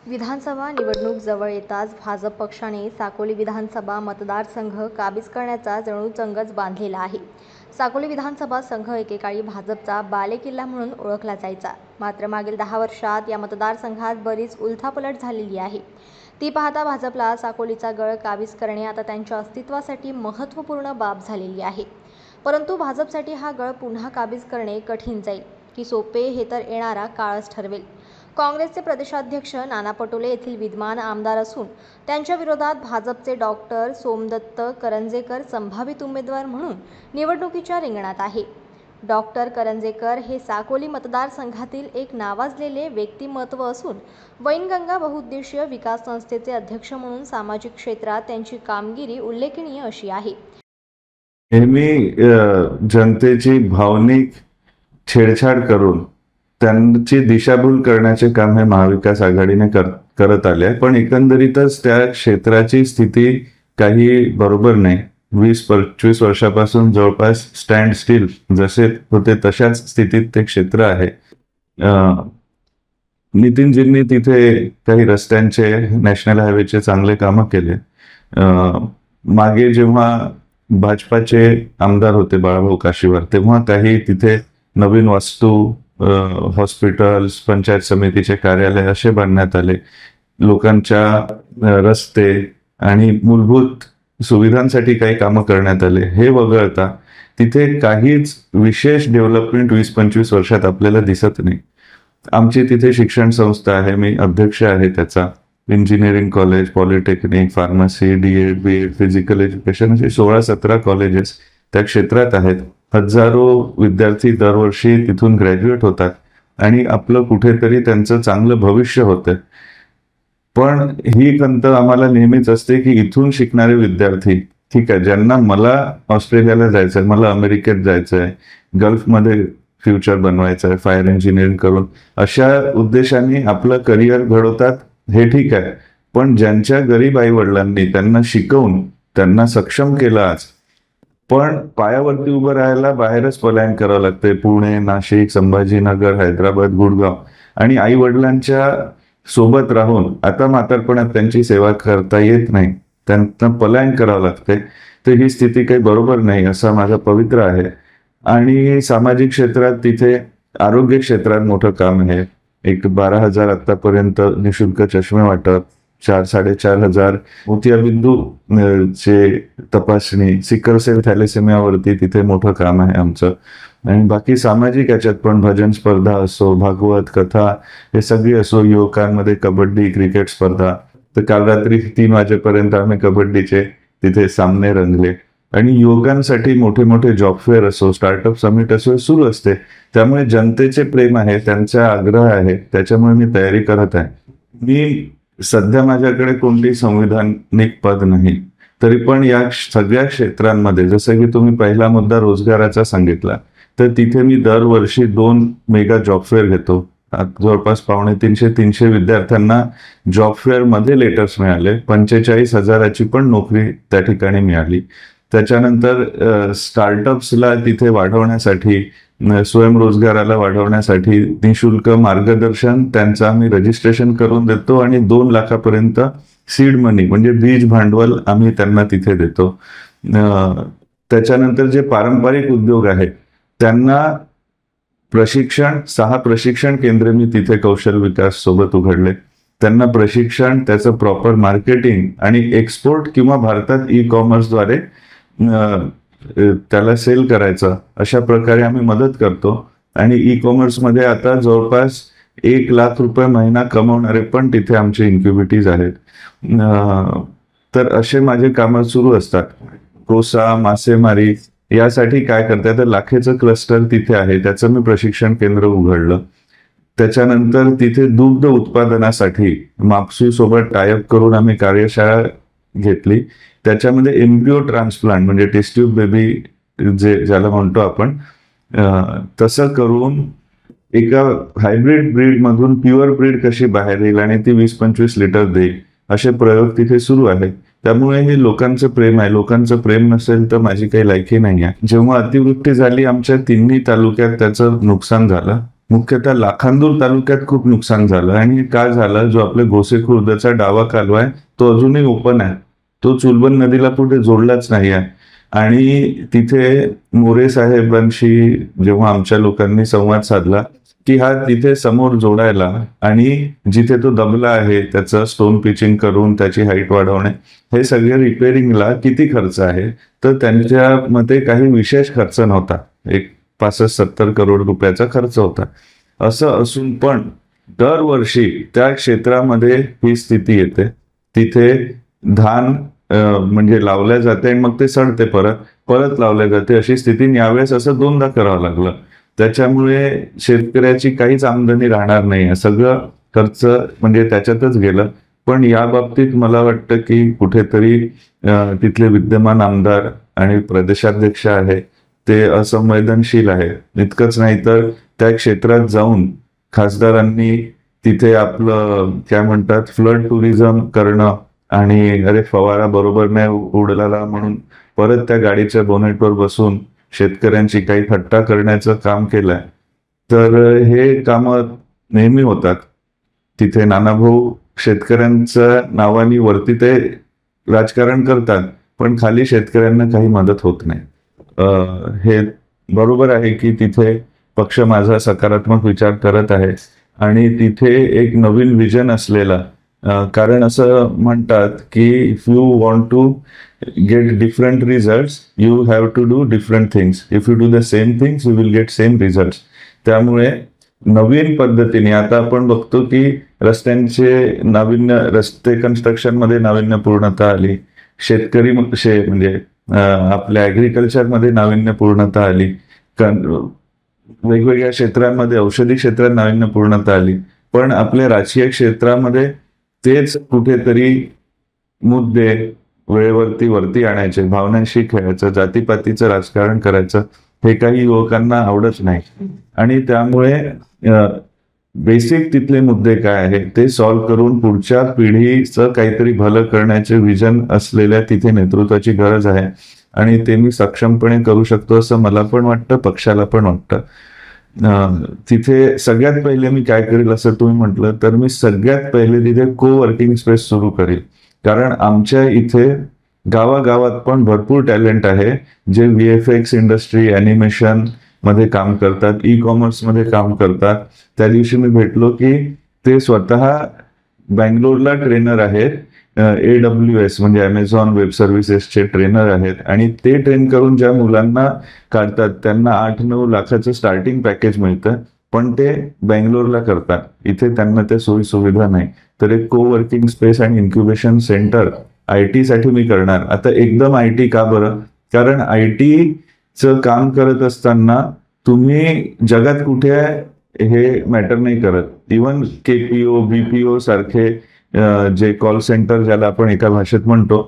विधानसभा निवडणूक जवळ येताच भाजप पक्षाने साकोली विधानसभा मतदारसंघ काबीज करण्याचा जणू चंगच बांधलेला आहे. साकोली विधानसभा संघ एकेकाळी भाजपचा बालेकिल्ला म्हणून ओळखला जायचा. मात्र मागील 10 वर्षात या मतदारसंघात बरीच उलथापलट झालेली आहे. ती पाहता भाजपला साकोलीचा गड काबीज करणे आता त्यांच्या अस्तित्वासाठी महत्त्वपूर्ण बाब झालेली आहे. परंतु भाजपसाठी हा गड पुन्हा काबीज करणे कठीण जाईल की सोपे हे तर येणारा काळच ठरवेल. काँग्रेसचे प्रदेशाध्यक्ष नाना पटोले येथील विद्यमान आमदार असून त्यांच्या विरोधात भाजपचे डॉक्टर सोमदत्त करंजेकर संभावित उमेदवार म्हणून निवडणुकीच्या रिंगणात आहे. डॉक्टर करंजेकर हे साकोली मतदारसंघातील एक नावाजलेले व्यक्तिमत्व असून वैनगंगा बहुउद्देशीय विकास संस्थेचे अध्यक्ष म्हणून सामाजिक क्षेत्रात त्यांची कामगिरी उल्लेखनीय अशी आहे. नेहमी जनतेची भावनिक छेडछाड करून त्यांची दिशाभूल करण्याचे काम हे महाविकास आघाडीने करत आले आहे. पण एकंदरीतच त्या क्षेत्राची स्थिती काही बरोबर नाही. 20-25 वर्षापासून जवळपास स्टँड स्टील जसे होते तशाच स्थितीत ते क्षेत्र आहे. नितीनजींनी तिथे काही रस्त्यांचे, नॅशनल हायवेचे चांगले कामं केले. मागे जेव्हा भाजपाचे आमदार होते बाळाभाऊ काशीवार, तेव्हा काही तिथे नवीन वास्तू, हॉस्पिटल्स, पंचायत समितीचे कार्यालय असे बांधण्यात आले. लोकांच्या रस्ते आणि मूलभूत सुविधांसाठी काही कामं करण्यात आले. हे वगळता तिथे काहीच विशेष डेव्हलपमेंट 20-25 वर्षात आपल्याला दिसत नाही. आमची तिथे शिक्षण संस्था आहे, मी अध्यक्ष आहे त्याचा. Engineering college, polytechnic, pharmacy, D Ed, B Ed, physical education असे 16-17 कॉलेजेस त्या क्षेत्रात आहेत. हजारो विद्यार्थी दरवर्षी तिथून ग्रॅज्युएट होतात आणि आपलं कुठेतरी त्यांचं चांगलं भविष्य होतं. पण ही खंत आम्हाला नेहमीच असते की इथून शिकणारे विद्यार्थी, ठीक आहे, ज्यांना मला ऑस्ट्रेलियाला जायचं आहे, मला अमेरिकेत जायचं आहे, गल्फमध्ये फ्युचर बनवायचं आहे फायर इंजिनिअरिंग करून, अशा उद्देशाने आपलं करिअर घडवतात, हे ठीक आहे. पण ज्यांच्या गरीब आई वडिलांनी त्यांना शिकवून त्यांना सक्षम केलं आज, पण पायावरती उभं राहायला बाहेरच पलायन करावं लागतंय. पुणे, नाशिक, संभाजीनगर, हैदराबाद, गुडगाव, आणि आई वडिलांच्या सोबत राहून आता म्हातारपणात त्यांची सेवा करता येत नाही, त्यांना पलायन करावं लागतंय. तर ही स्थिती काही बरोबर नाही असा माझा पवित्र आहे. आणि सामाजिक क्षेत्रात तिथे आरोग्य क्षेत्रात मोठं काम आहे. एक 12,000 आतापर्यंत निशुल्क चष्मे वाटप, 4-4.5 मोतियाबिंदू चे तपासणी, सिकल सेल थॅलेसेमियावरती तिथे मोठं काम आहे आमचं. आणि बाकी सामाजिक याच्यात पण भजन स्पर्धा असो, भागवत कथा, हे सगळे असो, युवकांमध्ये कबड्डी, क्रिकेट स्पर्धा. तर काल रात्री 3 वाजेपर्यंत आम्ही कबड्डीचे तिथे सामने रंगले. आणि युवकांसाठी मोठे मोठे जॉब फेअर असो, स्टार्टअप समिट असो, सुरू असते. त्यामुळे जनतेचे प्रेम आहे, त्यांचा आग्रह आहे, त्याच्यामुळे मी तयारी करत आहे. मी सध्या माझ्याकडे कोणती संविधानिक पद नाही, तरी पण या सगळ्या क्षेत्रांमध्ये, जसं की तुम्ही पहिला मुद्दा रोजगाराचा सांगितला, तर तिथे मी दरवर्षी 2 मेगा जॉब फेअर घेतो. जवळपास 250-300 विद्यार्थ्यांना जॉब फेअर मध्ये लेटर्स मिळाले. 45,000ची पण नोकरी त्या ठिकाणी मिळाली. त्याच्यानंतर स्टार्टअप्सला तिथे वाढवण्यासाठी, स्वयंरोजगाराला वाढवण्यासाठी निशुल्क मार्गदर्शन, त्यांचं आम्ही रजिस्ट्रेशन करून देतो आणि 2 लाखापर्यंत सीड मनी म्हणजे बीज भांडवल आम्ही त्यांना तिथे देतो. त्याच्यानंतर जे पारंपरिक उद्योग आहेत त्यांना प्रशिक्षण, 6 प्रशिक्षण केंद्र मी तिथे कौशल विकास सोबत उघडले. त्यांना प्रशिक्षण, त्याचं प्रॉपर मार्केटिंग आणि एक्सपोर्ट किंवा भारतात ई-कॉमर्सद्वारे त्याला सेल करायचं, अशा प्रकारे आम्ही मदत करतो. आणि ई-कॉमर्समध्ये आता जवळपास 1 लाख रुपये महिना कमवणारे पण तिथे आमचे इन्क्युबिटीज आहेत. तर असे माझे कामं सुरू असतात. कोसा, मासेमारी यासाठी काय करताय, तर लाखेचं क्लस्टर तिथे आहे, त्याचं मी प्रशिक्षण केंद्र उघडलं. त्याच्यानंतर तिथे दुग्ध उत्पादनासाठी मापसू सोबत टायअप करून आम्ही कार्यशाळा घेतली. त्याच्यामध्ये एम्ब्रिओ ट्रान्सप्लांट म्हणजे टेस्ट ट्यूब बेबी ज्याला म्हणतो आपण, तसं करून एका हायब्रिड ब्रीड मधून प्युअर ब्रीड कशी बाहेर येईल आणि ती 20-25 लिटर देईल, असे प्रयोग तिथे सुरू आहेत. त्यामुळे हे लोकांचं प्रेम आहे. लोकांचं प्रेम नसेल तर माझी काही लायकी नाही आहे. जेव्हा अतिवृष्टी झाली आमच्या 3 तालुक्यात, त्याचं नुकसान झालं. मुख्यतः लाखांदूर तालुक्यात खूप नुकसान झालं. आणि काय झालं, जो आपल्या गोसेखुर्दचा डावा कालवा आहे तो अजूनही ओपन आहे. तो चुलबन नदीला पुढे जोडलाच नाही आहे. आणि तिथे मोरे साहेबांशी जेव्हा आमच्या लोकांनी संवाद साधला की हा तिथे समोर जोडायला आणि जिथे तो दबला आहे त्याचं स्टोन पिचिंग करून त्याची हाईट वाढवणे, हे सगळे रिपेअरिंगला किती खर्च आहे, तर त्यांच्या मते काही विशेष खर्च नव्हता. एक 65-70 करोड रुपयाचा खर्च होता. असं असून पण दरवर्षी त्या क्षेत्रामध्ये ही स्थिती येते. तिथे धान म्हणजे लावल्या जाते आणि मग ते सडते, परत लावल्या जाते. अशी स्थिती यावेळेस असं 2दा करावं लागलं. त्याच्यामुळे शेतकऱ्याची काहीच आमदनी राहणार नाही. सगळं खर्च म्हणजे त्याच्यातच गेलं. पण या बाबतीत मला वाटतं की कुठेतरी तिथले विद्यमान आमदार आणि प्रदेशाध्यक्ष आहे ते असंवेदनशील आहे. इतकंच नाही तर त्या क्षेत्रात जाऊन खासदारांनी तिथे आपलं काय म्हणतात फ्लड टुरिझम करणं आणि अरे फवारा बरोबर नाही उडलाला म्हणून परत त्या गाडीच्या बोनेटवर बसून शेतकऱ्यांची काही थट्टा करण्याचं काम केलंय. तर हे कामं नेहमी होतात. तिथे नानाभाऊ शेतकऱ्यांच्या नावानी वरती ते राजकारण करतात, पण खाली शेतकऱ्यांना काही मदत होत नाही. हे बरोबर आहे की तिथे पक्ष माझा सकारात्मक विचार करत आहे आणि तिथे एक नवीन विजन असलेला, कारण असं म्हणतात की if you want to get different results you have to do different things. If you do the same things you will get same results. त्यामुळे नवीन पद्धतीने आता आपण बघतो की रस्त्यांचे नाविन्य, रस्ते कन्स्ट्रक्शन मध्ये नाविन्यपूर्णता आली, शेतकरी म्हणजे आपल्या ऍग्रिकल्चर मध्ये नाविन्यपूर्णता आली, वेगवेगळ्या क्षेत्रांमध्ये औषधी क्षेत्रात नाविन्यपूर्णता आली. पण आपल्या राजकीय क्षेत्रामध्ये तेच कुठेतरी मुद्दे वेळेवरती वरती आणायचे, भावनांशी खेळायचं, जातीपातीचं राजकारण करायचं, हे काही युवकांना आवडत नाही. आणि त्यामुळे बेसिक तिथले मुद्दे काय आहे ते सॉल्व्ह करून पुढच्या पिढीचं काहीतरी भलं करण्याचे विजन असलेल्या तिथे नेतृत्वाची गरज आहे. आणि ते मी सक्षमपणे करू शकतो असं मला पण वाटतं, पक्षाला पण वाटतं. तिथे सगळ्यात पहिले मी काय करेल असं तुम्ही म्हटलं तर मी सगळ्यात पहिले तिथे को-वर्किंग स्पेस सुरू करेल. कारण आमच्या इथे गावागावात पण भरपूर टॅलेंट आहे जे VFX इंडस्ट्री, ॲनिमेशन मध्ये काम करतात, ई-कॉमर्स मध्ये काम करतात. त्या दिवशी मी भेटलो की ते स्वतः बँगलोरला ट्रेनर आहेत, AWS म्हणजे अमेझॉन वेब सर्व्हिसेसचे ट्रेनर आहेत. आणि ते ट्रेन करून ज्या मुलांना काढतात त्यांना 8-9 लाखाचं स्टार्टिंग पॅकेज मिळतं, पण ते बँगलोरला करतात. इथे त्यांना त्या सोयी सुविधा नाही. तर एक को-वर्किंग स्पेस आणि इन्क्युबेशन सेंटर IT साठी मी करणार. आता एकदम IT का बरं? कारण ITचं काम करत असताना तुम्ही जगात कुठे आहे हे मॅटर नाही करत. इवन KPO, BPO सारखे जे कॉल सेंटर ज्याला आपण एका भाषेत म्हणतो,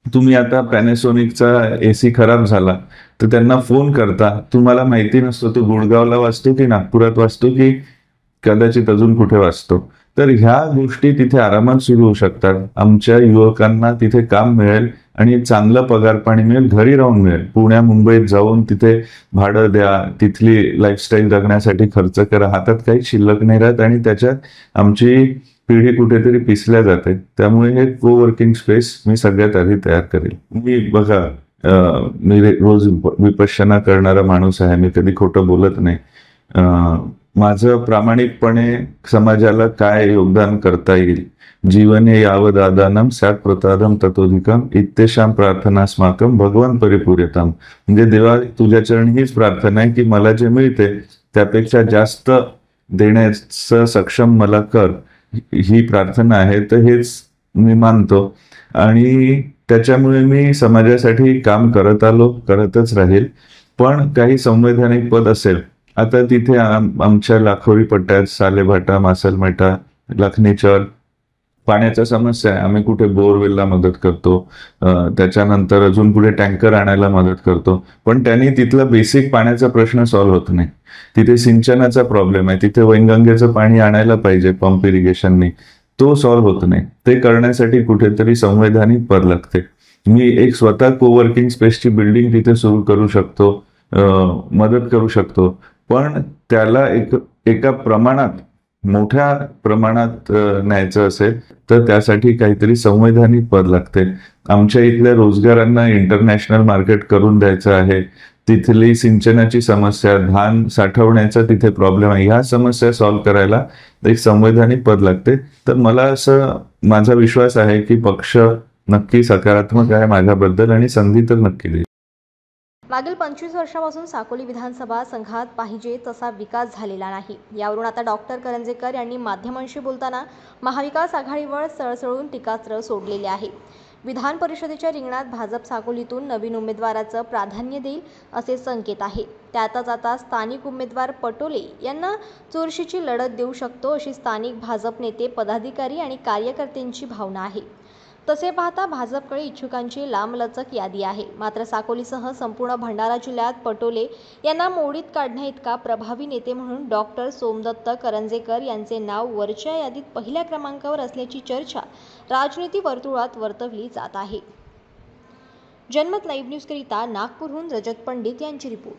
तुम्ही आता पॅनासोनिकचा AC खराब झाला तर त्यांना फोन करता, तुम्हाला माहिती नसतो तो गुडगावला वाजतो की नागपुरात वाजतो की कदाचित अजून कुठे वाजतो. तर ह्या गोष्टी तिथे आरामात सुरू होऊ शकतात. आमच्या युवकांना तिथे काम मिळेल आणि चांगलं पगार पाणी मिळेल, घरी राहून मिळेल. पुण्या मुंबईत जाऊन तिथे भाडं द्या, तिथली लाईफस्टाईल जगण्यासाठी खर्च करा, हातात काही शिल्लक नाही राहत आणि त्याच्यात आमची पिढी कुठेतरी पिसल्या जाते. त्यामुळे हे को-वर्किंग स्पेस मी सगळ्यात आधी तयार करेल. मी बघा, मी रोज विपश्यना करणारा माणूस आहे, मी कधी खोटं बोलत नाही. माझं प्रामाणिकपणे समाजाला काय योगदान करता येईल, जीवने यावद आदानम स्यात् प्रसादम ततोधिकम इत्येषां प्रार्थनास्माकं भगवान परिपूर्यताम. म्हणजे देवा तुझ्या चरणी हीच प्रार्थना आहे की मला जे मिळते त्यापेक्षा जास्त देण्याचं सक्षम मला कर, ही प्रार्थना आहे. तर हेच मी मानतो आणि त्याच्यामुळे मी समाजासाठी काम करत आलो, करतच राहील. पण काही संवैधानिक पद असेल, आता तिथे आमच्या लाखोरी पट्ट्यात सालेभाटा, मासलमेटा, लखनीचर पाण्याच्या समस्या आहे. आम्ही कुठे बोरवेलला मदत करतो, त्याच्यानंतर अजून कुठे टँकर आणायला मदत करतो, पण त्यांनी तिथला बेसिक पाण्याचा प्रश्न सॉल्व्ह होत नाही. तिथे सिंचनाचा प्रॉब्लेम आहे, तिथे वैनगंगेचं पाणी आणायला पाहिजे पंप इरिगेशननी, तो सॉल्व्ह होत नाही. ते करण्यासाठी कुठेतरी संवैधानिक पद लागते. मी एक स्वतः को-वर्किंग स्पेसची बिल्डिंग तिथे सुरू करू शकतो, मदत करू शकतो, पण त्याला एका प्रमाणात मोठ्या प्रमाणात न्यायचं असेल तर त्यासाठी काहीतरी संवैधानिक पद लागते. आमच्या इथल्या रोजगारांना इंटरनॅशनल मार्केट करून द्यायचं आहे. तिथली सिंचनाची समस्या, धान साठवण्याचा तिथे प्रॉब्लेम आहे, ह्या समस्या सॉल्व्ह करायला एक संवैधानिक पद लागते. तर मला असं माझा विश्वास आहे की पक्ष नक्की सकारात्मक आहे माझ्याबद्दल आणि संधी तर नक्की देईल. मागील 25 वर्षापासून साकोली विधानसभा संघात पाहिजे तसा विकास झालेला नाही. यावरून आता डॉक्टर करंजेकर यांनी माध्यमांशी बोलताना महाविकास आघाडीवर सळसळून टीकास्त्र सोडलेले आहे. विधान परिषदेच्या रिंगणात भाजप साकोलीतून नवीन उमेदवाराचं प्राधान्य देईल असे संकेत आहेत. त्यातच आता स्थानिक उमेदवार पटोले यांना चुरशीची लढत देऊ शकतो अशी स्थानिक भाजप नेते, पदाधिकारी आणि कार्यकर्त्यांची भावना आहे. तसे पाहता भाजपकडे इच्छुकांची लांबलचक यादी आहे. मात्र साकोलीसह संपूर्ण भंडारा जिल्ह्यात पटोले यांना मोडीत काढण्याइतका प्रभावी नेते म्हणून डॉक्टर सोमदत्त करंजेकर यांचे नाव वरच्या यादीत पहिल्या क्रमांकावर असल्याची चर्चा राजनीती वर्तुळात वर्तवली जात आहे. जनमत लाईव्ह न्यूजकरिता नागपूरहून रजत पंडित यांची रिपोर्ट.